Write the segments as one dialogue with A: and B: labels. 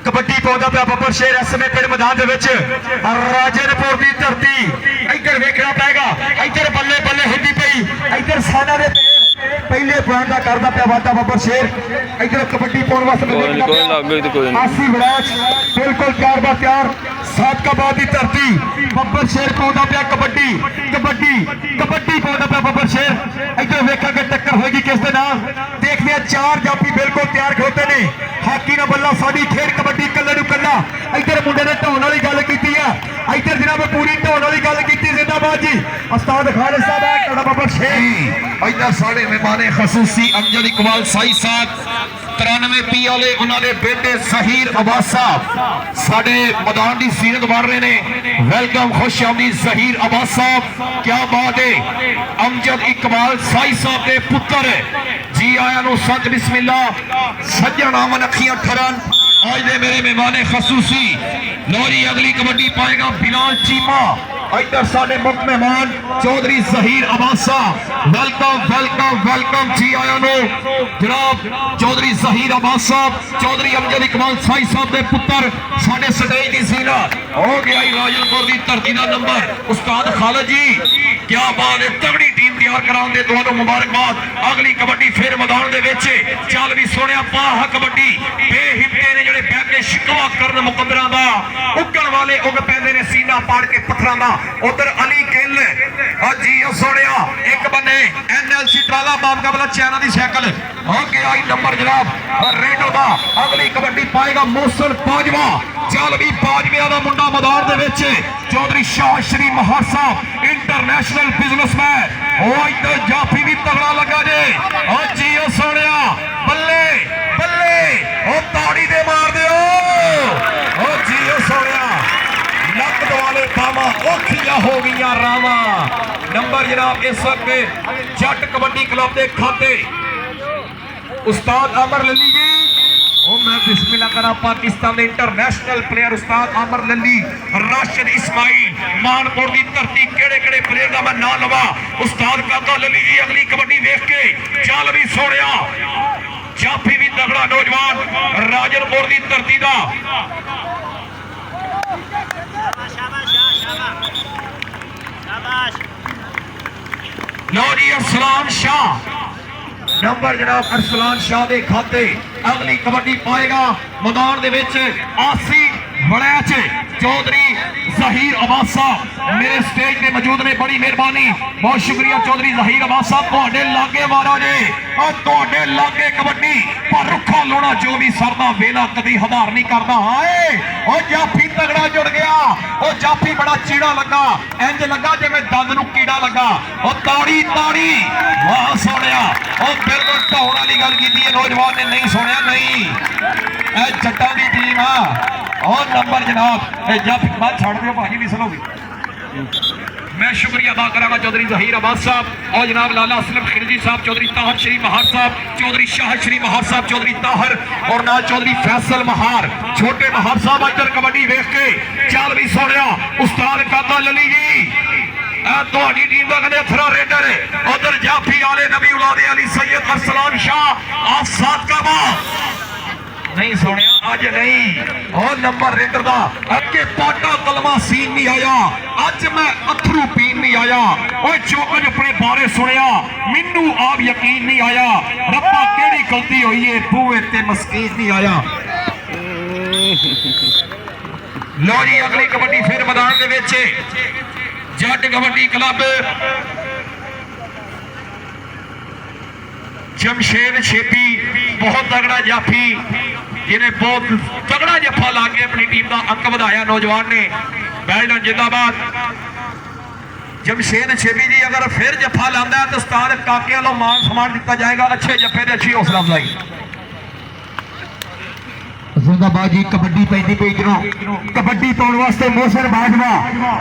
A: कबड्डी पाउंदा पिया बब्बर शेर इस समय पिंड मैदान दे विच राजनपुर दी धरती इधर वेखना पेगा इधर बल्ले बल्ले हिंदी पई इधर साना दे पहले पॉइंट का करदा पिया वादा बब्बर शेर इधर कबड्डी पाउण वास्ते आसी विराज बिल्कुल तैयार बा तैयार सादकाबाद दी धरती बब्बर शेर पाउंदा पिया कबड्डी कबड्डी कबड्डी पाउंदा पिया बब्बर शेर इधर वेखांगे टक्कर होगी किस दे नाल देखदे चार जाफी बिल्कुल तैयार खड़ोते ने हाकी ना बल्ला साडी खेड कबड्डी कल्ले नूं कल्ला इधर मुंडे ने ढाउण वाली गल कीती है इधर जनाब पूरी ढाउण वाली गल कीती जिंदाबाद जी उस्ताद खालिद साहब है कड़ा बब्बर शेर इधर साडे मेहमान खसूसी अमजद इकबाल साई साहब 93 पी वाले उन्होंने बेटे सहीर अब्बास साहब साडे मैदान की सीरत बन रहे ने वेलकम खुश आमदीद जहीर अब्बास साहब क्या बात है अमजद इकबाल साई साहब के पुत्र जी आया नु सच बिस्मिल्लाह सज्जन आमन अखियां ठरन आज दे मेरे मेहमान खसूसी लोरी अगली कबड्डी पाएगा बिलाल चीमा इधर साडे मुख्य मेहमान चौधरी जहीर अब्बास साहब वेलकम वेलकम वेलकम जी आया नु जनाब चौधरी जहीर अब्बास साहब चौधरी अमजद इकबाल साई साहब के पुत्र साडे स्टेज की सीरत हो गया राजनपुर की धरती का नंबर उस्ताद खालिद जी क्या बात है तगड़ी टीम तैयार कराउण दे तुहानू मुबारकबाद अगली कबड्डी फिर मैदान दे विच चल भी सोहणिया पाह कबड्डी बेहिम्मते ने जिहड़े बैठे शिकवा करन मुकद्दरां दा उगण वाले उग पैंदे ने सीना पाड़ के पत्थरां दा उधर अली गिल जी सोहणिया एक बन्ने एनएलसी ट्राला मुकाबला चाइना दी साइकिल हो गया नंबर जनाब रेडो दा अगली कबड्डी पाएगा मोहसिन बाजवा चल भी बाजवे दा मुंडा मैदान दे विच चौधरी शाह श्री महार साहब इंटरनेशनल बिजनेसमैन ओ इधर जाफी भी तगड़ा लगा जे ओ जी सोहणिया बल्ले बल्ले ओ ताड़ी दे मार दे ओ जी सोहणिया लक दवाले पावा औखियां हो गई रावा नंबर जनाब इस वक्त जट कबड्डी क्लब के खाते उस्ताद अमर लली जी ओ मैं बिस्मिल्लाह करा पाकिस्तान के इंटरनेशनल प्लेयर उस्ताद अमर लली राशिद इस्माइल मानपुर की धरती केड़े केड़े प्लेयर का मैं नाम लवा उस्ताद काका लली जी अगली कबड्डी देख के चल भी सोहणिया जाफी भी तगड़ा नौजवान राजनपुर की धरती का लो जी अरसलान शाह नंबर जनाब अरसलान शाह के खाते अगली कबड्डी पाएगा मैदान दे विच आसी वड़ैच चौधरी जहीर अब्बास साहब मेरे स्टेज पे मौजूद ने बड़ी मेहरबानी बहुत शुक्रिया चौधरी जहीर अब्बास साहब तुहाडे लागे महाराज और तुहाडे लागे कबड्डी पर रुखा लोना जो भी सरदा वेला कभी हदार नहीं करता हाय ओ जाफी तगड़ा जुड़ गया ओ जाफी बड़ा चीड़ा लगा इंज लगा जिवें दंद नूं कीड़ा लगा ओ ताड़ी ताड़ी वाह सोहणिया ओ बिल्कुल ढाउण वाली गल कीती है नौजवान ने नहीं सुनिया नहीं ए जट्टां दी टीम आ और नंबर जनाब जाफी बात छड़ दियो भाजी विसल हो गई मैं शुक्रिया अदा करांगा चौधरी जहीर अब्बास साहब और जनाब लाला असलम खिलजी साहब चौधरी ताहर श्री महार साहब चौधरी शाह श्री महार साहब चौधरी ताहर और नाल चौधरी फैसल महार छोटे महार साहब इधर कबड्डी देख के चल भी सोहणिया उस्ताद काका लली जी तुहाडी टीम का कहते अथरा रेडर है उधर जाफी आले नबी औलादे अली सैयद अरसलान शाह आप सादकाबाद नहीं सुनिया अज नहीं और नंबर रेडर का अगे पाटा कलमा सीन नहीं आया अज मैं अथरू पीन नहीं आया और जो कुछ अपने बारे सुनिया मैनू आप यकीन नहीं आया रब्बा केड़ी गलती हुई है बूहे ते मस्कीन नहीं आया लो जी अगली कबड्डी फिर मैदान दे विच जट कबड्डी क्लब जमशेद छेपी बहुत तगड़ा जाफी जिन्हें बहुत तगड़ा जफा ला के अपनी टीम का अंक बढ़ाया नौजवान ने बैल्डन जिंदाबाद जमशेद छेपी जी अगर फिर जफा लाता है तो उस्ताद काके वालों मान सम्मान दिता जाएगा अच्छे जफे से अच्छी हौसला अफजाई जिंदाबाद जी कबड्डी पैंदी पे इधरों कबड्डी पाउण वास्ते मोहसिन बाजवा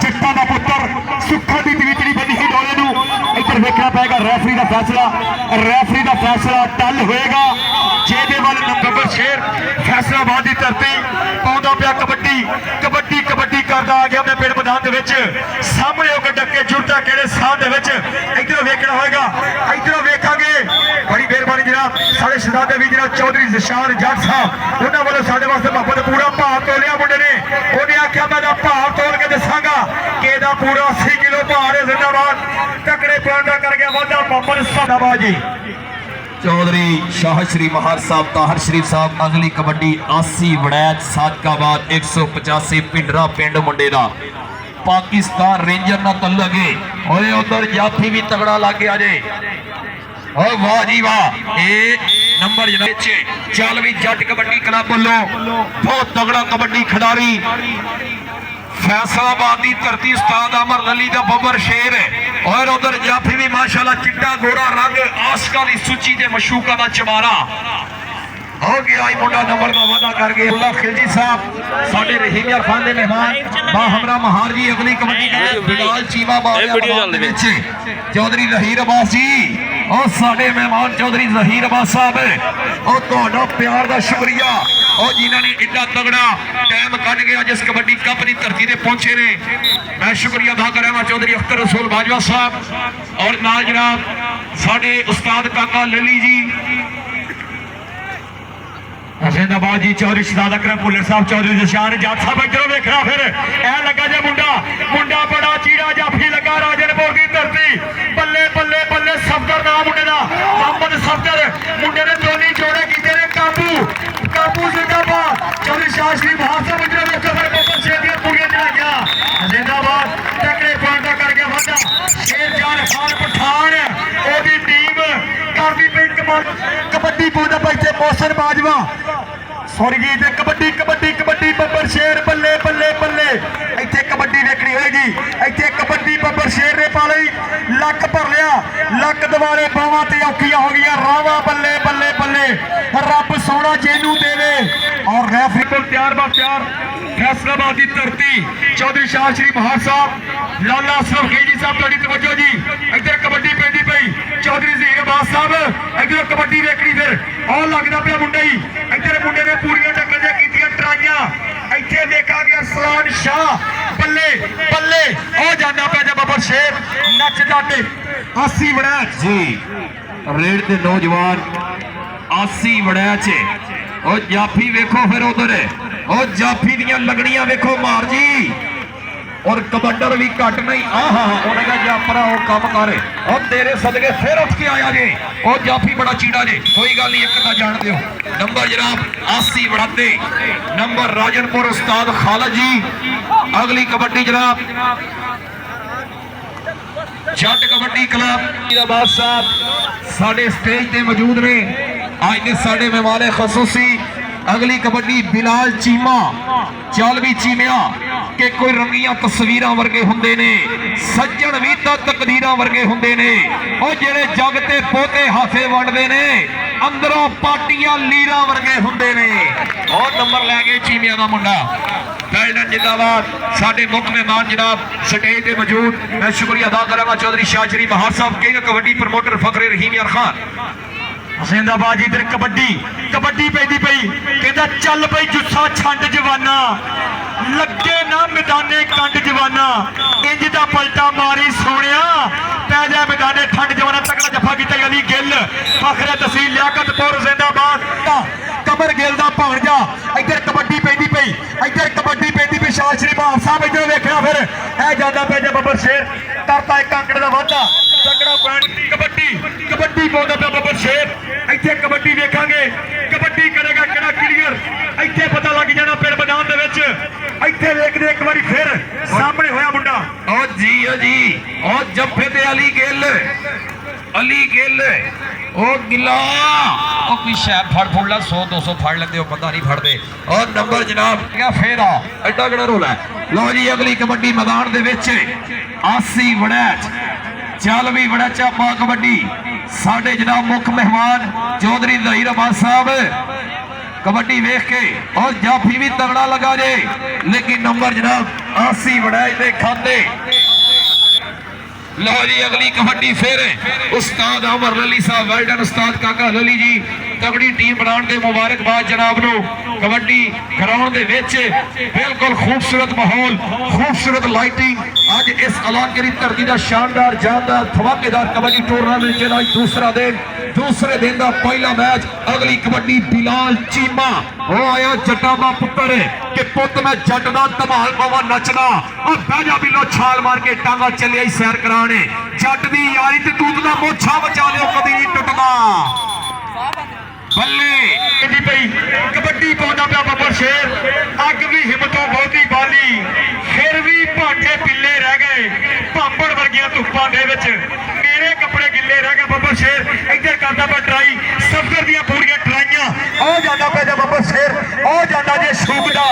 A: चिट्टा दा पुत्र सुखा दी तवीतड़ी बनी ही डोले नू इधर देखना पड़ेगा रेफरी का फैसला टल होएगा जेदे वाले नंबर शेर फैसलाबाद की धरती पाउंदा पिया कबड्डी कबड्डी कबड्डी करता आ गया अपने पिंड मैदान दे विच सामने होकर डके जुड़ता केड़े साह दे विच इधरों वेखना होएगा इधरों वेखांगे बड़ी मेहरबानी जनाब साढ़े शहजादे भी जनाब चौधरी जिशान जट साहब उन्होंने वालों साढ़े वास्ते मोहब्बत पूरा भाव तोलिया मुंडे ने उन्हें आख्या मैं भाव तोल के दसांगा कि ਇਹਦਾ पूरा 80 किलो भार है। जिंदाबाद तकड़े पॉइंट का कर गया वादा बब्बर जिंदाबाद जी।
B: चौधरी शाह श्री महार साहब ताहर शरीफ साहब अगली कबड्डी 80 वड़ैच सादकाबाद 185 पिंडरा पिंड मुंडे दा पाकिस्तान रेंजर ना तल्लक है और उधर जाफी भी तगड़ा लागे आजे। और वाह जी वाह ए नंबर चल भी जट कबड्डी क्लब वालों बहुत तगड़ा कबड्डी खिडारी फैसलाबाद की धरती उस्ताद अमर अली दा बब्बर शेर है। और उधर जाफी भी माशाल्लाह चिट्टा गोरा रंग आशका की सूची के मशूका का चमारा हो गया। मुंडा नंबर का वादा कर गए अल्लाह खिलजी साहब साडे रहीम यार खान दे मेहमान बा हमरा महार जी अगली कबड्डी बिलाल चीमा चौधरी जहीर अब्बास जी और साडे मेहमान चौधरी जहीर अब्बास साहब और तुहाडा प्यार का शुक्रिया और जिन्होंने इतना तगड़ा टाइम कट गया जिस कबड्डी कप की धरती से पहुंचे ने मैं शुक्रिया अदा करा चौधरी अख्तर रसूल बाजवा साहब और नाल जनाब साडे उस्ताद काका लली जी जिंदाबाद जी चौधरी शहजाद अकरम भुल्लर साहब चौधरी जशान जट साहब इधरों देखना फिर ए लगा जे मुंडा बड़ा चीड़ा जाफी लगा राजनपुर की धरती बल्ले बल्ले बल्ले सफदर नाम मुंडे दा मोहम्मद सफदर मुंडे ने दोनी जोड़े कीते ने काबू जिंदाबाद चौधरी शाह श्री महार साहब इधरों देखो फिर बब्बर शेर दी पूरी चला जिंदाबाद तकड़े पॉइंट का कर गया वादा शेर जान खान पठान ओदी टीम करदी पई कबड्डी पौधा पैसे मौसम बाजवा सॉरी जी इतने कबड्डी कबड्डी कबड्डी बब्बर शेर बल्ले बल्ले बल्ले इतने कबड्डी देखनी होगी इतने कबड्डी बब्बर शेर ने पा ली लक भर लिया लक दवारे बावां ते औखियां हो गई रावा बल्ले बल्ले बल्ले रब सोना जेनू देवे और रेफरी को तैयार बा तैयार फैसलाबाद की धरती चौधरी शाह श्री महार साहब लाला अशरफ खिलजी साहब थोड़ी तवज्जो जी इधर कबड्डी पैंदी पई चौधरी जहीर अब्बास साहब इधर कबड्डी देखनी फिर और लगता पे मुंडा ही इधर मुंडे ने पूरी टक्कर कीतियां ट्राइयां इत्थे देखा गया सलान शाह बल्ले बल्ले ओ जाना पे जब बब्बर शेर नचदा ते 80 वड़ैच जी रेड दे नौजवान 80 वड़ैच और जाफी वेखो फिर उधर और जाफी दियां लगनियां वेखो मार जी और कबड्डर भी घट नहीं उन्हें कहा जाफरा वो काम कर और तेरे सदके फिर उठ के आया जे और जाफी बड़ा चीड़ा जे कोई गल नहीं एक जान दो नंबर जनाब 80 बढ़ाते नंबर राजनपुर उस्ताद खालिद जी अगली कबड्डी जनाब जट कबड्डी क्लब अब्बास साहब साडे स्टेज पे मौजूद ने आज के साडे मेहमान खसूसी अगली कबड्डी बिलाल चीमा चालवी चीमिया के कोई रंगियां तस्वीर वर्गे हुंदे ने सज्जन भी तो तकदीर वर्गे हुंदे ने और जेड़े जग ते पोते हासे वंडदे ने अंदरों पार्टियां लीरा वर्गे हुंदे ने और नंबर लै गए चीमिया का मुंडा वेल्डन जिंदाबाद साडे मुख मेहमान जनाब स्टेज पे मौजूद मैं शुक्रिया अदा करांगा चौधरी शाह श्री महार साहब किंग कबड्डी प्रमोटर फखरे रहीम यार खान जिंदाबाद जी इधर कबड्डी कबड्डी पैदी पई कहता चल पई जुस्सा छंड जवाना लगे ना मैदाने कंड जवाना इंज दा पलटा मारी सोनिया पै जा मैदाने ठंड जवाना तकड़ा जफा कीता अली गिल फखरे तहसील लियाकतपुर जिंदाबाद कमर गिल दा भाणजा इधर कबड्डी पैदी पई इधर कबड्डी पैदी पई शाह श्री महार साहब इधर देखना फिर ए जांदा पै जा बब्बर शेर करता एक अंकड़ दा वाधा तगड़ा पॉइंट कबड्डी कबड्डी पाउंदा पे बब्बर शेर इत्थे कबड्डी देखांगे कबड्डी करेगा किहड़ा क्लियर इत्थे पता लग जाना पिंड मैदान दे विच इत्थे देखदे एक बारी फिर सामने होया मुंडा ओ जी ओ जफ्फे ते अली गिल ओ गिला ओ कोई शैब फड़ फुड़ ला 100-200 फड़ लेंदे हो पता नहीं फड़दे और नंबर जनाब क्या फेरा एडा किहड़ा रोला लो जी अगली कबड्डी मैदान दे विच 80 वड़ैच चल भी बड़ा चापा कबड्डी साडे जनाब मुख मेहमान चौधरी जहीर अब्बास साहब कबड्डी वेख के और जाफी भी तगड़ा लगा जे लेकिन नंबर जनाब 80 वड़ैच दे खाते लो जी अगली कबड्डी फिर उस्ताद अमर अली साहब वेल्डन उस्ताद काका अली जी
C: तगड़ी टीम बनाने दे मुबारकबाद जनाब नो। कबड्डी ग्राउंड दे विच बिल्कुल खूबसूरत माहौल, खूबसूरत लाइटिंग। अज इस ऐलानगिरी धरती का शानदार जानदार धमाकेदार कबड्डी टूरनामेंट के दूसरे दिन का पहला मैच। अगली कबड्डी बिलाल चीमा वो आया जट्टा दा पुत्र कि पुत मैं जट दा धमाल पावा नचना और बैजा बिलो छाल मार के टांगा चलिया सैर कराने। जट दी यारी ते दूध दा मोछा बचा लियो कदी नहीं टुटदा। बल्ले कबड्डी पाउंदा पिया बब्बर शेर। अग भी हिम्मतों बहुती बाली फिर भी भांडे पिल्ले रह गए। भांबड़ वर्गियां धुप्पां दे विच मेरे कपड़े गिले रह गए। बब्बर शेर इधर करदा पिया ट्राई, सफर दियां पूरियां ट्राइयां। आ जांदा पिया बब्बर शेर, आ जांदा जे छूकदा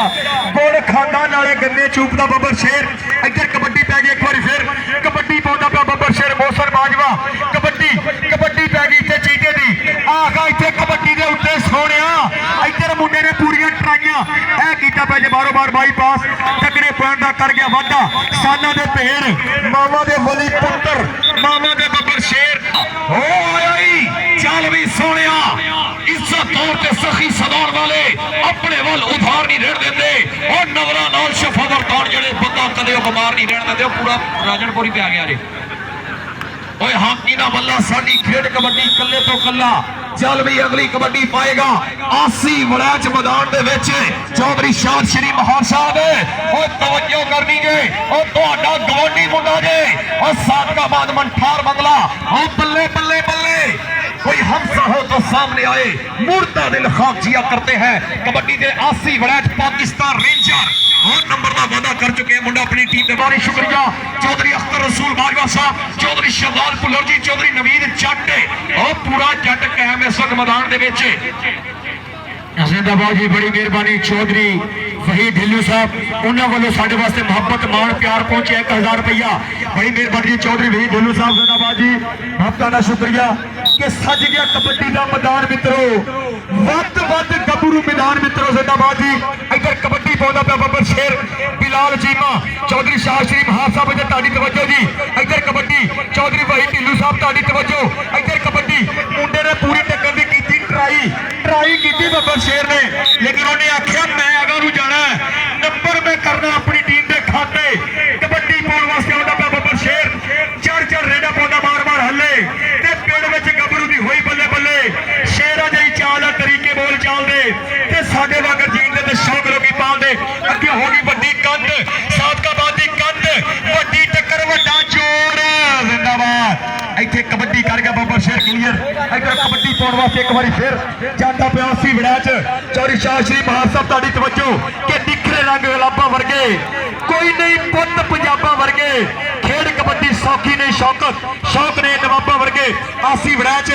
C: गुड़ खांदा नाले गन्ने चूपदा बब्बर शेर। इधर कबड्डी पै गई एक बार फिर कबड्डी पाउंदा पिया बब्बर शेर। मौसम बाजवा कबड्डी कबड्डी पै गई इत्थे चीटे दी। आगा इत्थे कबड्डी दे उत्ते सोहणिया इधर मुंडे ने पूरियां ट्राइयां ऐ कीता पिया जे बारों बार बाईपास तगड़े पॉइंट दा कर गया वाधा। साना दे भेड़ मामा दे वली पुत्र मामा दे बब्बर शेर हो आया ही। चल भी सोहणिया इज्जत तौर ते सखी सदाउण वाले अपने वल उधार नहीं रहण देंदे और नवरा नाल शफावर ताण जेड़े बंदा कदे बीमार नहीं रहण देंदे। पूरा राजनपुरी पे आ गया रे ओए हाकी दा बल्ला साडी खेड कबड्डी कल्ले तो कल्ला। चल भी अगली कबड्डी पाएगा आसी वड़ैच मैदान दे विच चौधरी शाद श्री महार साहब और तवज्जो करनी जे और तुहाडा गवांडी मुंडा जे और सादकाबाद मंठार बंगला और बल्ले बल्ले बल्ले कोई हमसा हो तो सामने आए। मुर्दा दिल खाक जिया करते हैं कबड्डी दे आसी वड़ैच पाकिस्तान रेंजर और नंबर का वादा कर चुके हैं मुंडा अपनी टीम के बारे। शुक्रिया चौधरी अख्तर रसूल बाजवा साहब, चौधरी शहजाद भुल्लर जी, चौधरी नवीद जट और पूरा जट कायम इस वक्त मैदान दे विच। जिंदाबाद जी, बड़ी मेहरबानी चौधरी वहीद ढिल्लू साहब उन्होंने वालों साढ़े वास्ते मुहब्बत मान प्यार पहुंचे 1000 रुपया। बड़ी मेहरबानी चौधरी वहीद ढिल्लू साहब जिंदाबाद जी, आपका शुक्रिया कि सज गया कबड्डी का मैदान मित्रों। वक्त गबरू मैदान मित्रों जिंदाबाद जी। इधर कबड्डी पाउंदा पिया बब्बर शेर बिलाल चीमा चौधरी शाह श्री महार साहब इधर ताड़ी तवज्जो जी। इधर कबड्डी चौधरी वहीद ढिल्लू साहब ताड़ी तवज्जो। इधर कबड्डी मुंडे ने पूरी टक्कर दी कीती ट्राई की बब्बर शेर ने लेकिन उन्हें आख्या मैं अगर जाना नंबर में करना अपनी टीम के खाते। कबड्डी पाने वास्ते आता पिया बब्बर शेर चढ़ रेडा पाता बार बार हले ते पेड़ में गबरू की हुई बल्ले बल्ले शेरा जी चाल तरीके बोल चाल दे ते साडे वागर जीन दे शौक लोगी पाल दे। अगे होगी वड्डी कंध सादकाबाद की कंध वड्डी टक्कर वड्डा जोर जिंदाबाद। इत्थे कबड्डी कर गया बब्बर शेर क्लियर। इधर कबड्डी पाने वास्ते एक बार फिर जाता पिया सी वड़ैच चौधरी शाह श्री महार साहब ताड़ी तवज्जो कि निखरे रंग गुलाबा वर्गे कोई नहीं पुत पंजाबा वर्गे। खेड कबड्डी सौखी नहीं शौक ने नवाबा वर्गे। आसी वड़ैच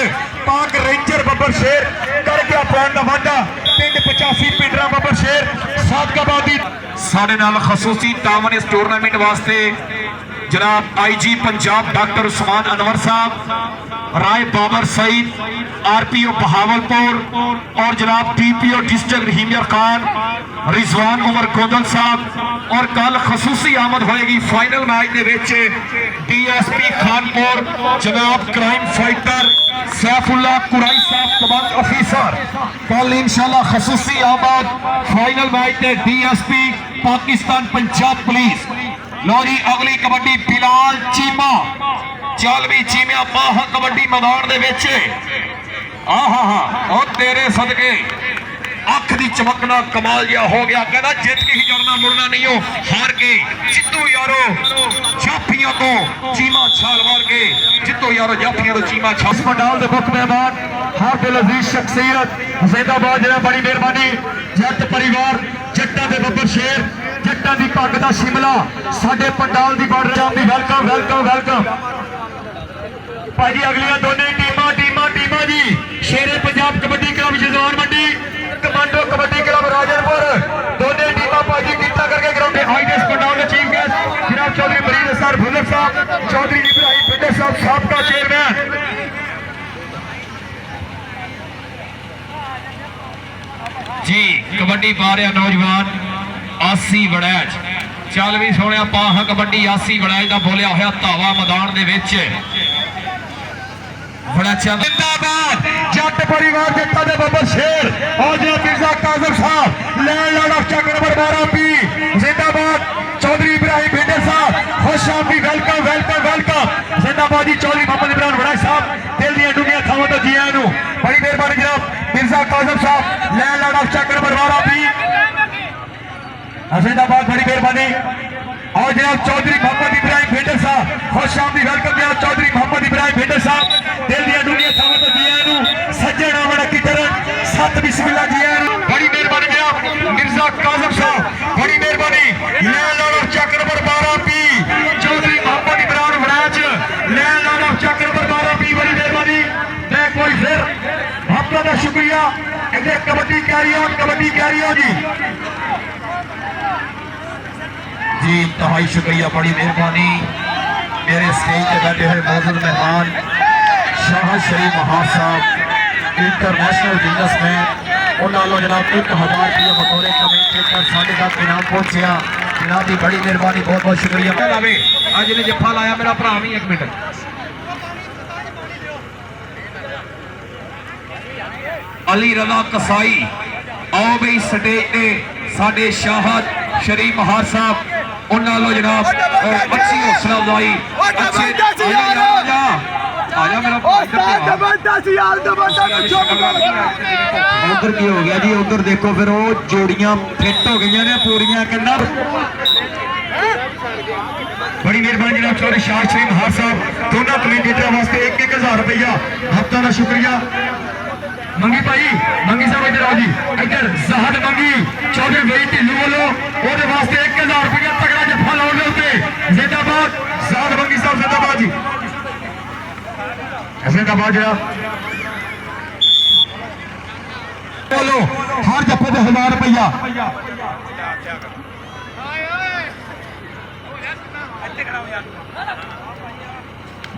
C: पाक रेंजर बब्बर शेर कर गया पॉइंट का वाधा। पिंड 85 पिंडरा बब्बर शेर सादकाबादी साडे नाल खसूसी तावन इस टूरनामेंट वास्ते जनाब IG पंजाब डॉक्टर उस्मान अनवर साहब, राय बाबर सईद, RPO बहावलपुर और जनाब TPO डिस्ट्रिक्ट रहीमिया खान, रिजवान उमर कोंदल साहब। और कल खसूसी आमद होएगी फाइनल मैच के विच DSP खानपुर जनाब क्राइम फाइटर सैफुल्ला कुराई साहब कमांड ऑफिसर। कल इंशाल्लाह खसूसी आमद फाइनल मैच के DSP पाकिस्तान पंजाब पुलिस। लो जी अगली कबड्डी बिलाल चीमा चल भी चीमिया माह कबड्डी मैदान दे विच। और तेरे सदके अख दी चमकना कमाल जिहा हो गया। कहना जित के ही जड़ना मुड़ना नहीं हो हार के जितो यारो जाफियां तो चीमा छाल मार के जितो यारो जाफियां तो चीमा छाल। पंडाल दे मुख मेहमान हर दिल अजीज शख्सियत जिंदाबाद जरा बड़ी मेहरबानी जट परिवार जट्टा दे बब्बर शेर जट्टा दी पग दा शिमला साडे पंडाल दी बॉर्डर जाम दी वेलकम वेलकम वेलकम भाजी। अगलियां दोनों टीमां जी शेरे पंजाब कबड्डी क्लब जजवान मंडी कमांडो कबड्डी क्लब राजनपुर दोनों टीमां भाजी कीता करके ग्राउंड आईएस पंडाल के चीफ गेस्ट जनाब चौधरी मरीद सर भुल्लर साहब, चौधरी इब्राहिम पिंडर साहब साबका चेयरमैन। जी कबड्डी पा रहा नौजवान आसी वड़ैच। चल भी सोने पाह कबड्डी आसी वड़ैच का बोलिया होया धावा मैदान दे विच। बड़ा अच्छा
A: जिंदाबाद जट परिवार जट्टा दे बब्बर शेर और जो मिर्जा काजम साहब landlord of Chak number 12 P जिंदाबाद चौधरी इब्राहिम भिंडर साहब खुश आमदी वेलकम वेलकम वेलकम जिंदाबाद जी चौधरी मोहम्मद इमरान वड़ाई साहब दिल दी डूंगियां थावां तो जी आयां नूं बड़ी मेहरबानी जनाब मिर्जा काजम साहब landlord of Chak number 12 P जिंदाबाद बड़ी मेहरबानी और जनाब चौधरी मोहम्मद इब्राहिम भिंडर साहब खुश आमदी वेलकम जनाब चौधरी मोहम्मद इब्राहिम भिंडर साहब दिल दी डूंगियां थावां तो जी आयां नूं सज्जण आवड़ा की तरह सत बिस्मिल्लाह जी आयां नूं बड़ी मेहरबानी जनाब मिर्जा काजम साहब बड़ी मेहरबानी landlord of Chak number 12 P Chaudhry Mohammad Imran Warraich landlord of Chak number 12 P बड़ी मेहरबानी मैं कोई फिर आपका दा शुक्रिया इधर कबड्डी कैरी हो जी
C: जी इंतहाई शुक्रिया बड़ी मेहरबानी मेरे स्टेज पे बैठे हुए मौजूद मेहमान शाह शरीफ महार साहब इंटरनेशनल बिजनेसमैन उन्होंने जनाब 1000 रुपये बतौर कमेंटेटर साढ़े तक इनाम पहुंचा जनाब की बड़ी मेहरबानी बहुत बहुत शुक्रिया
B: लावे आज ने जफ्फा लाया मेरा भरा भी 1 मिनट अली रजा कसाई आओ बई स्टेज पे साडे शाहद शरीफ महार साहब उन्होंने जनाब अच्छी हौसला अफजाई अच्छे आजा मेरा
A: उधर की हो गया जी उधर देखो फिर वो जोड़ियां फिट हो गई ने पूरियां करना बड़ी मेहरबानी जनाब चौधरी शाह शरीफ महार साहब दोनों कमेंटेटर वास्ते 1-1000 रुपया हफ्ता का शुक्रिया मंगी भाई मंगी साहब इधर आओ जी इधर जहद मंगी चौधरी भाई ढिल्लू वालों ਉਹਦੇ ਵਾਸਤੇ 1000 रुपया तगड़ा जफा लाउन दे उत्ते जिंदाबाद जहद मंगी साहब जिंदाबाद जी जिंदाबाद जनाब बोलो हर जफे पे 1000 रुपया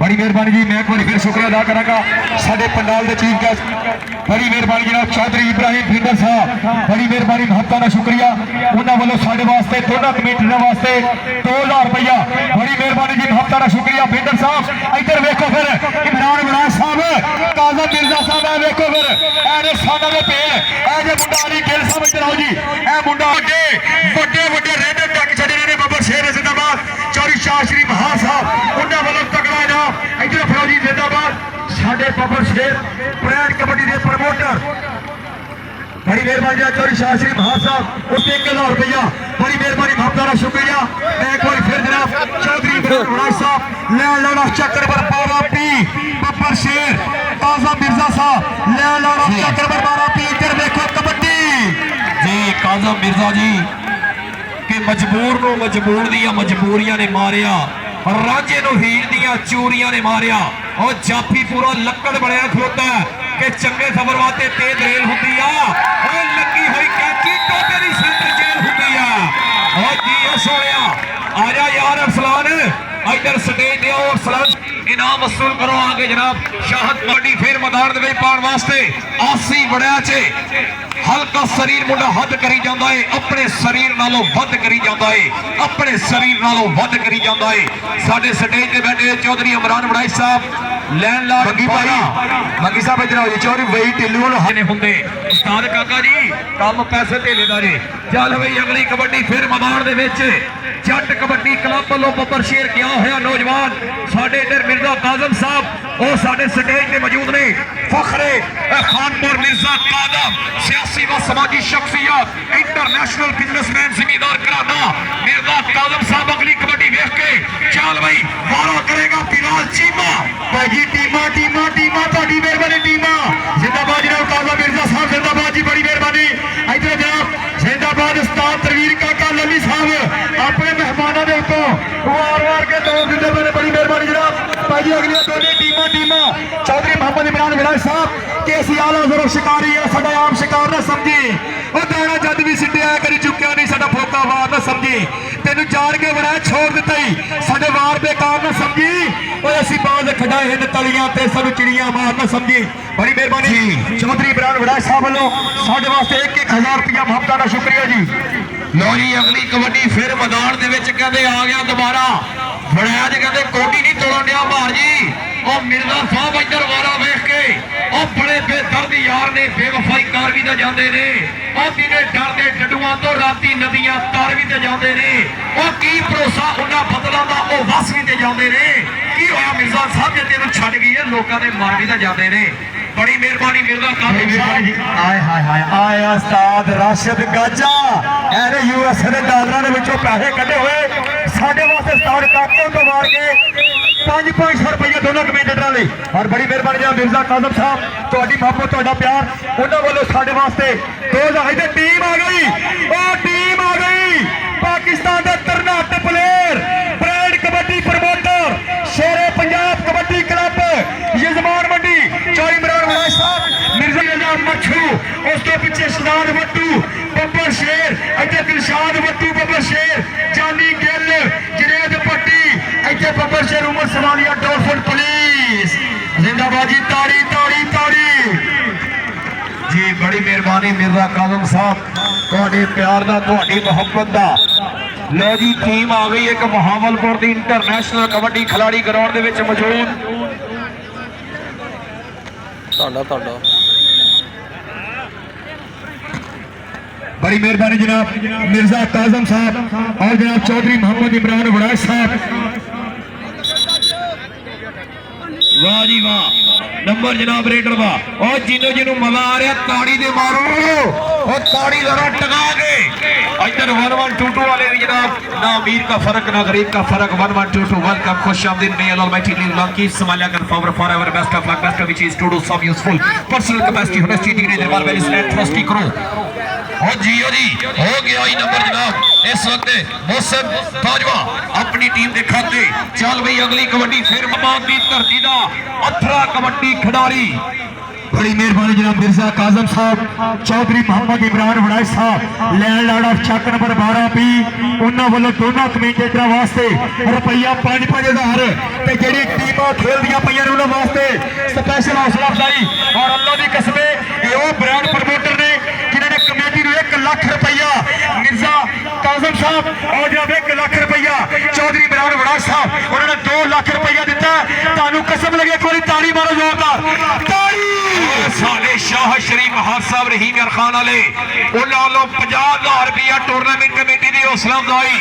A: बड़ी मेहरबानी जी मैं एक बार फिर शुक्रिया अदा करांगा साडे पंडाल के चीफ गेस्ट बड़ी मेहरबानी जनाब चौधरी इब्राहिम भिंडर साहब बड़ी मेहरबानी महत्ता का शुक्रिया उन्होंने वालों साडे वास्ते दोनों कमेटियों वास्ते 2000 रुपया बड़ी मेहरबानी जी महत्ता का शुक्रिया भिंडर साहब इधर वेखो फिर इमरान वड़ाच साहब काजम मिर्जा साहब ए वेखो फिर ए साडा दे पेड़ ए जे मुंडा अली गिल साहब इधर आओ जी ए मुंडा ਵੱਡੇ ਵੱਡੇ ਰੇਡਰ ਟੱਕ ਛੱਡੇ ਨੇ ਬੱਬਰ ਸ਼ੇਰ ਜ਼ਿੰਦਾਬਾਦ ਚੌਧਰੀ शाह शरीफ महार साहब उन्होंने वालों तगड़ा इनाम इधर फौजी जिंदाबाद साडे बब्बर शेर ब्रांड कबड्डी के प्रमोटर बड़ी मेहरबानी चौधरी शाह शरीफ महार साहब उसने 1000 रुपया बड़ी मेहरबानी महत्ता का शुक्रिया मैं एक बार फिर जनाब चौधरी वड़ाच साहब लैंडलॉर्ड ऑफ चक्कर पर 12 पी बब्बर शेर काजम मिर्जा साहब लैंडलॉर्ड ऑफ चक्कर पर 12 पी इधर देखो कबड्डी
C: जी काजम मिर्जा जी कि मजबूर नो मजबूर दिया मजबूरियां ने मारिया राजे नो हीर दिया चोरियां ने मारिया और जाफी पूरा लक्कड़ बनया खलोता है कि चंगे खबर वास्ते तेज रेल होती है लगी हुई कैंची टोटे दी सेंटर जेल होती है और जी सोनिया आजा यार अरसलान इधर स्टेज दे और अरसलान इनाम वसूल करो आगे जनाब शाहद कबड्डी फिर मैदान दे विच पाउण वास्ते आसी बड़िया च हल्का शरीर मुंडा हद करी जाता है अपने शरीर नालों वध करी जाता है अपने शरीर नालों वध करी जाता है साडे स्टेज ते बैठे चौधरी इमरान वड़ाई साहब लैंडलॉर्ड
A: मंगी साहब इधर आओ जी चौधरी वही ढिल्लू वालों
B: ने हुंदे उस्ताद काका जी कम पैसे धेले दा जी चल बई अगली कबड्डी फिर मैदान दे विच जट कबड्डी क्लब वालों बब्बर शेर गया होया नौजवान साडे इधर मिर्जा काजम साहब वो साडे स्टेज ते मौजूद ने फखरे खानपुर मिर्जा कादम सियासी व समाजी शख्सियत इंटरनेशनल बिजनेसमैन जिम्मेदार घराना मिर्जा कादम साहब अगली कबड्डी देख के चल भाई वारा करेगा बिलाल चीमा
A: भाई टीमा ਤੁਹਾਡੀ मेहरबानी टीमा जिंदाबाद जनाब काजम मिर्जा साहब जिंदाबाद जी बड़ी मेहरबानी इधर जनाब जिंदाबाद उस्ताद तरवीर काका लली साहब अपने मेहमानों के उत्तों वार के तौर दिंदे पए बड़ी मेहरबानी जनाब भाई अगली दोनों टीमा चौधरी मोहम्मद इमरान वड़ाच साहब कि असीं आला जरूर शिकारी है साडा आम शिकार ना समझी वो दाना जद भी सिटिया करी चुक्या नहीं साडा फोका वार ना समझी तेन जान के बड़ा छोड़ दिता ही साडे वार बेकार ना समझी और असीं बाज खड़ाए हैं तलियां ते सानू चिड़ियां मार ना समझी बड़ी मेहरबानी चौधरी इमरान वड़ाच साहब वालों साडे वास्ते 1000 रुपया महत्ता का शुक्रिया जी
B: लो जी अगली कबड्डी फिर मैदान दे विच कहंदे आ गया दोबारा वड़ैच कहंदे कोटी नहीं तोड़न दिया भार जी
C: और मिर्जा साहब इधर वाला वेख के और बड़े बेदर्द यार ने बेवफाई कर भी तो जाते ने और दिने डर दे डडुआ तो राती नदियां तर भी तो जाते ने और की भरोसा उन्हें बदलों का वो वस भी तो जाते ने की होया मिर्जा साहब जे तेन छड़ गई है लोगों ने मार भी तो जाते ने बड़ी मेहरबानी मिर्जा कासिम साहब
A: आए हाय हाय आए उस्ताद राशिद गाजा एने यूएस ਦੇ ਡਾਲਰਾਂ ਦੇ ਵਿੱਚੋਂ ਪੈਸੇ ਕੱਢੇ ਹੋਏ ਸਾਡੇ ਵਾਸਤੇ ਉਸਤਾਦ ਕਾਕੋ ਤੋਂ ਮਾਰ ਕੇ 5-500 ਰੁਪਏ ਦੋਨੋਂ ਕਮੈਂਟਰਾਂ ਲਈ ਔਰ ਬੜੀ ਮਿਹਰਬਾਨੀ ਜਨਾਬ ਮਿਰਜ਼ਾ ਕਾਜ਼ਮ ਸਾਹਿਬ ਤੁਹਾਡੀ ਮੁਹੱਬਤ ਤੁਹਾਡਾ ਪਿਆਰ ਉਹਨਾਂ ਵੱਲੋਂ ਸਾਡੇ ਵਾਸਤੇ 2000 ਦੀ ਟੀਮ ਆ ਗਈ ਉਹ ਟੀਮ ਆ ਗਈ ਪਾਕਿਸਤਾਨ ਦੇ ਤਰਨਾਟ ਪਲੇਅਰ ਬ੍ਰਾਂਡ ਕਬੱਡੀ ਪ੍ਰਮੋਟਰ ਸ਼ੇਰੇ ਪੰਜਾਬ ਕਬੱਡੀ ਕਲੱਬ ਯਜ਼ਮਾਨ ਮੰਡੀ ਚੌਰੀ ਮਰਾਨ ਵਾਲਾ ਸਾਹਿਬ ਮਿਰਜ਼ਾ ਨਿਜ਼ਾਮ ਮੱਛੂ ਉਸ ਤੋਂ ਪਿੱਛੇ ਸ਼ਦਾਦ ਵੱਟੂ ਬੱਬਰ ਸ਼ੇਰ ਇੱਥੇ ਦਿਲਸ਼ਾਦ ਵੱਟੂ ਬੱਬਰ ਸ਼ੇਰ ਜਾਨੀ ਗਿੱਲ ਜਨੇਦ ਪੱਟੀ ਇੱਥੇ ਬੱਬਰ ਸ਼ੇਰ ਉਮਰ ਸਵਾਲੀਆ ਡੋਲਫਿਨ ਪੁਲਿਸ ਜ਼ਿੰਦਾਬਾਦ ਜੀ ਤਾੜੀ ਤਾੜੀ ਤਾੜੀ ਜੀ ਬੜੀ ਮਿਹਰਬਾਨੀ ਮਿਰਜ਼ਾ ਕਾਜ਼ਮ ਸਾਹਿਬ ਤੁਹਾਡੇ ਪਿਆਰ ਦਾ ਤੁਹਾਡੀ ਮੁਹੱਬਤ ਦਾ ਲੋ ਜੀ ਟੀਮ ਆ ਗਈ ਇੱਕ ਮੁਹਾਵਲਪੁਰ ਦੀ ਇੰਟਰਨੈਸ਼ਨਲ ਕਬੱਡੀ ਖਿਡਾਰੀ ਗਰਾਊਂਡ ਦੇ ਵਿੱਚ ਮੌਜੂਦ ਤੁਹਾਡਾ बड़ी मेहरबानी जनाब मिर्जा काजम साहब और जनाब चौधरी मोहम्मद इमरान वड़ाज साहब वाह जी वाह नंबर जनाब रेडर वाह और जिन्हों मजा आ रहा ताड़ी दे मारो और ताड़ी जरा टका के इधर 1122 वाले भी जनाब ना अमीर का फर्क ना गरीब का फर्क 1122 वेलकम खुश आमदीद may Allah almighty live keep Somalia can power forever best of luck best of which is to do some useful personal capacity honesty degree दरबार वैली स्टैंड ट्रस्टी करो हो जी हो गया ही नंबर जनाब इस वक्त मोहसिन ताजवा अपनी टीम के खाते चल भाई अगली कबड्डी फिर ममाद की धरती का 18 कबड्डी खिडारी बड़ी मेहरबानी जनाब मिर्जा काजम साहब चौधरी मोहम्मद इमरान वड़ाज साहब landlord of Chak number 12 P उन्होंने वालों दोनों कमेंटेटरों वास्ते रुपया 5-5 हज़ार ते जेडी टीमां खेलदियां पईयां उन्हां वास्ते स्पेशल हौसला अफजाई और अल्लाह दी कसम ये वो ब्रांड प्रमोटर ने जिन्होंने कमेटी को 1 लाख रुपया मिर्जा काजम साहब और जनाब 1 लाख रुपया चौधरी इमरान वड़ाज साहब उन्होंने 2 लाख रुपया दिता तानू कसम लगे एक बार ताड़ी मारो जोरदार ताड़ी साले शाह शरीफ महाज साहब रहीम यार खान वाले उन्होंने 50,000 रुपया टूर्नामेंट कमेटी की हौसला अफजाई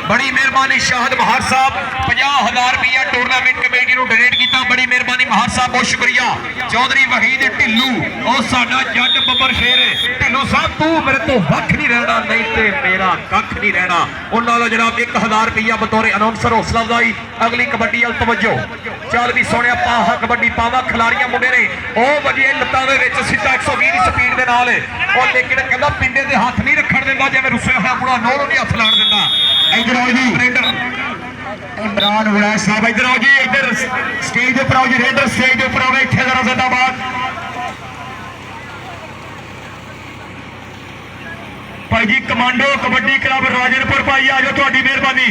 A: बड़ी मेहरबानी शाहद महाज साहब 50,000 रुपया टूर्नामेंट कमेटी को डोनेट किया बड़ी मेहरबानी महाज साहब बहुत शुक्रिया चौधरी वहीद ढिल्लू और साडा जट बब्बर शेर ढिल्लू साहब तू मेरे तो वख नहीं रहना नहीं ते मेरा कख नहीं रहना उन्होंने जनाब 1,000 रुपया बतौर अनाउंसर हौसला अफजाई अगली कबड्डी अल तवज्जो चल भी सोने पाहा कबड्डी पावा खिलाड़ियां मुंडे ने ओ वजे लत्तां दे विच सीधा 120 की स्पीड दे नाल और लेकिन कहंदा पिंडे दे हाथ नहीं रखण दिंदा जिवें रुस्से होया बुढ़ा नौं नहीं हाथ लाण दिंदा इधर आओ जी रेडर इमरान वड़ाज साहब इधर आओ जी इधर स्टेज ऊपर आओ जी रेडर स्टेज ऊपर आओ इत्थे जरा जिंदाबाद भाई जी कमांडो कबड्डी क्लब राजनपुर भाई आ जाओ तुहाडी मेहरबानी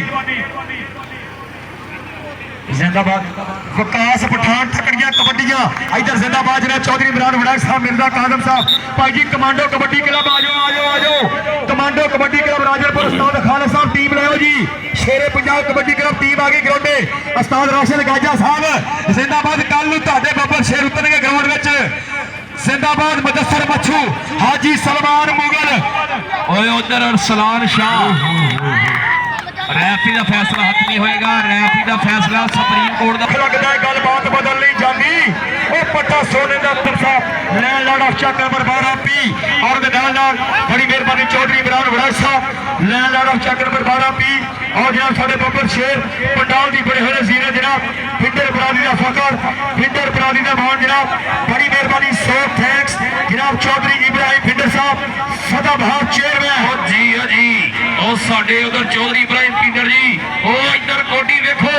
A: जिंदाबाद विकास पठान ठकड़ियां कबड्डियां इधर जिंदाबाद जनाब चौधरी इमरान वड़ाज साहब मिर्जा काजम साहब भाई जी कमांडो कबड्डी क्लब आ जाओ कमांडो कबड्डी क्लब राजनपुर उस्ताद खालिद साहब टीम ले आओ जी शेरे पंजाब कबड्डी क्लब टीम आ गई ग्राउंडे उस्ताद राशिद गाजा साहब जिंदाबाद कल नूं तुहाडे बब्बर शेर उतरनगे ग्राउंड विच जिंदाबाद मुदस्सर मच्छू हाजी सलमान मुगल ओए उधर अरसलान शाह रैफरी का फैसला हक नहीं होएगा रैफरी का फैसला सुप्रीम कोर्ट का लगता है गलबात बदल नहीं जाती वो पट्टा सोने का तरसा landlord of Chak number 12 P और बड़ी मेहरबानी चौधरी इमरान वड़ाज साहब landlord of Chak number 12 P और जनाब साडे बब्बर शेर पंडाल की बड़े होने जीरे जनाब फिंदर बरादरी का फकर फिंदर बरादरी का मान जनाब बड़ी मेहरबानी सो थैंक्स जनाब चौधरी इब्राहिम फिंदर साहब सदाबहार चेयरमैन जी और साडे उधर चौधरी इब्राहिम फिंदर जी ओ इधर कोटी देखो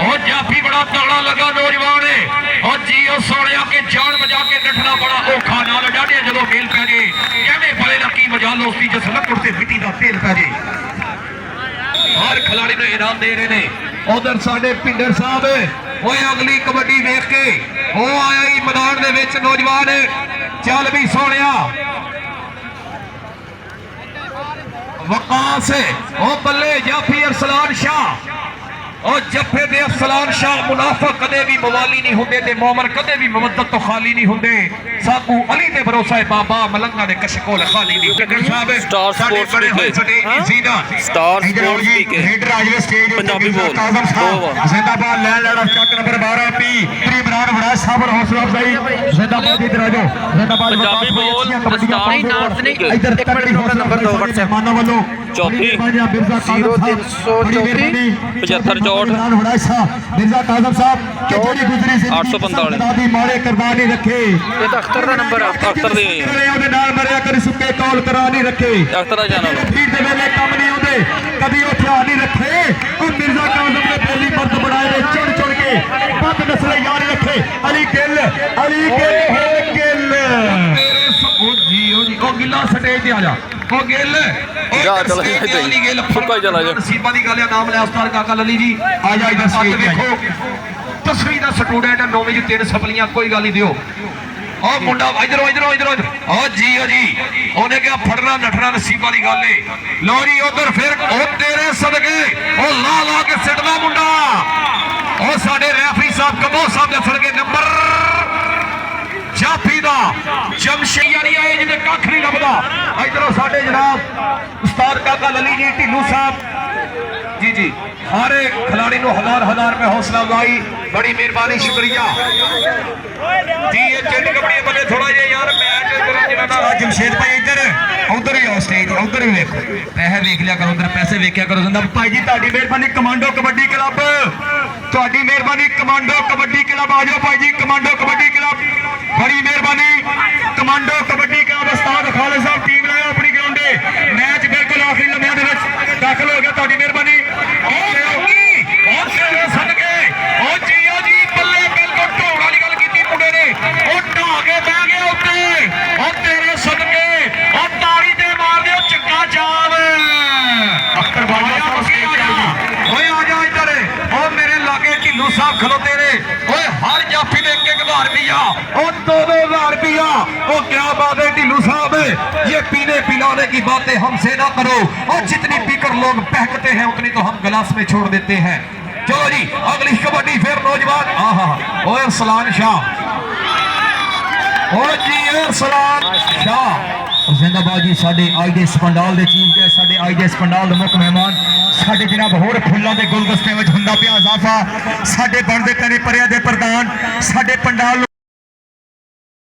A: और जाफी बड़ा तगड़ा लगा नौजवान है और जी ओ सोनिया के जान बजा के डटना बड़ा औखा नाल डाडे जदों मेल पै जे कहने भले दा की मजा लोस्ती जिस लकड़ से मिट्टी दा तेल पै जे हर खिलाड़ी ने इनाम दे रहे ने उधर साडे फिंदर साहब वो अगली कबड्डी देख के वो आया ही मैदान दे विच नौजवान चल भी सोनिया वकास ओ बल्ले जाफी अरसलान शाह और जफे दे अफसलान शाह मुनाफा कदे भी मवाली नहीं होंदे ते मोमन कदे भी मवद्दत तो खाली नहीं होंदे साकू अली दे भरोसा है बाबा मलंगा दे कशकोल खाली नहीं होंदे साहब
D: स्टार
A: साडे
D: स्पोर्ट्स
A: बड़े होए
D: PK
A: स्टेज नहीं सी ना
D: स्टार स्पोर्ट्स PK
C: लीडर आजवे स्टेज
D: पंजाबी बोल
C: जिंदाबाद ले लड़ा चक नंबर 12 पी इमरान बड़ा साबर हौसला अफजाई जिंदाबाद इधर आ जाओ जिंदाबाद
D: पंजाबी बोल
C: नहीं
D: नार्थ नहीं
C: इधर
D: एक मिनट रुको नंबर 2 WhatsApp
C: मानो वालों
D: चौथी
C: 0334 मिर्जा काजम साहब के जोड़ी गुजरी सी
D: 845
C: दादी मारे करदा नहीं रखे
D: ये तो अख्तर का नंबर है अख्तर दे
C: ਉਹਦੇ ਨਾਲ ਮਰਿਆ ਕਰੀ ਸੁੱਕੇ ਕੌਲ ਕਰਾ ਨਹੀਂ ਰੱਖੇ
D: ਅਖਤਰ ਦਾ ਜਾਣਾ ਵਾ।
C: ਫੀਡ ਦੇ ਵੇਲੇ ਕੰਮ ਨਹੀਂ ਆਉਂਦੇ ਕਦੀ ਉਹ ਧਿਆਨ ਨਹੀਂ ਰੱਖੇ ਉਹ ਮਿਰਜ਼ਾ ਕਾਜ਼ਮ ਨੇ ਪਹਿਲੀ ਮਰਦ ਬਣਾਏ ਨੇ ਚੁਣ ਚੁਣ ਕੇ ਬੰਦ ਨਸਲੇ ਯਾਰ ਰੱਖੇ ਅਲੀ ਗਿੱਲ ਹੋ ਗਿੱਲ
A: तेरे ओ जी ओ गिल्ला स्टेज ते आ जा ओ गिल
D: जा चला जा इधर सुक्का ही चला जा
A: नसीबा दी गल है नाम ले उस्ताद काका लली जी आ जा इधर स्टेज पे देखो 10वीं दा स्टूडेंट 9वीं च 3 सफलियां कोई गल नहीं दियो ओ मुंडा इधरों ओ जी ओने क्या फड़ना नठना नसीबा दी गल है लो जी उधर फिर ओ तेरे सदके ओ ला के सिटदा मुंडा ओ साडे रेफरी साहब कबो साहब दे सदके नंबर जाफी दा जमशेया नहीं आए जिन्हें कख नहीं लभदा इधरों साडे जनाब उस्ताद काका लली जी ढिल्लू साहब जी हर एक खिलाड़ी को हजार में हौसला अफजाई बड़ी मेहरबानी शुक्रिया जी ये चिंड कबड्डी बने थोड़ा जिहा यार मैच जरा जिहड़ा
C: जमशेद भाई इधर उधर ही आओ स्टेज उधर ही देखो पैसे देख लिया करो उधर पैसे देखिया करो जिंदा भाई जी ਤੁਹਾਡੀ ਮਿਹਰਬਾਨੀ ਕਮਾਂਡੋ ਕਬੱਡੀ ਕਲੱਬ ਤੁਹਾਡੀ ਮਿਹਰਬਾਨੀ ਕਮਾਂਡੋ ਕਬੱਡੀ ਕਲੱਬ ਆ ਜਾਓ ਭਾਈ ਜੀ ਕਮਾਂਡੋ ਕਬੱਡੀ ਕਲੱਬ बड़ी मेहरबानी कमांडो कबड्डी क्लब उस्ताद खालिद साहब टीम लाओ अपनी ग्राउंडे मैच बिल्कुल आखिरी लम्हे दे विच दाखिल हो गया ਤੁਹਾਡੀ ਮਿਹਰਬਾਨੀ सदके ओ जी बल्ले बिल्कुल ढोल वाली गल कीती मुंडे ने ओ ढा के बह गया उत्ते ओ तेरे सदके ओ ताड़ी ते मार दियो चंगा जाव अख्तर बाजा
A: ओए आ जा इधर ओ मेरे लागे ढिल्लू साहब खलोते ने ओए हर जाफी ने 1000 रुपया और 2000 रुपया ओ क्या बात है ढिल्लू साहब ये पीने पिलाने की बातें हमसे ना करो और जितनी पीकर लोग बहकते हैं उतनी तो हम गिलास में छोड़ देते हैं चलो जी अगली कबड्डी फिर नौजवान ओए अरसलान शाह ओ जी अरसलान शाह
C: जिंदाबाद जी साडे आज दे इस पंडाल दे चीफ गेस्ट साडे आज दे इस पंडाल दे मुख मेहमान साडे जनाब होर फुल्लां दे गुलदस्ते विच हुंदा पिया इजाफा साडे बनदे तने परिया दे प्रधान साडे पंडाल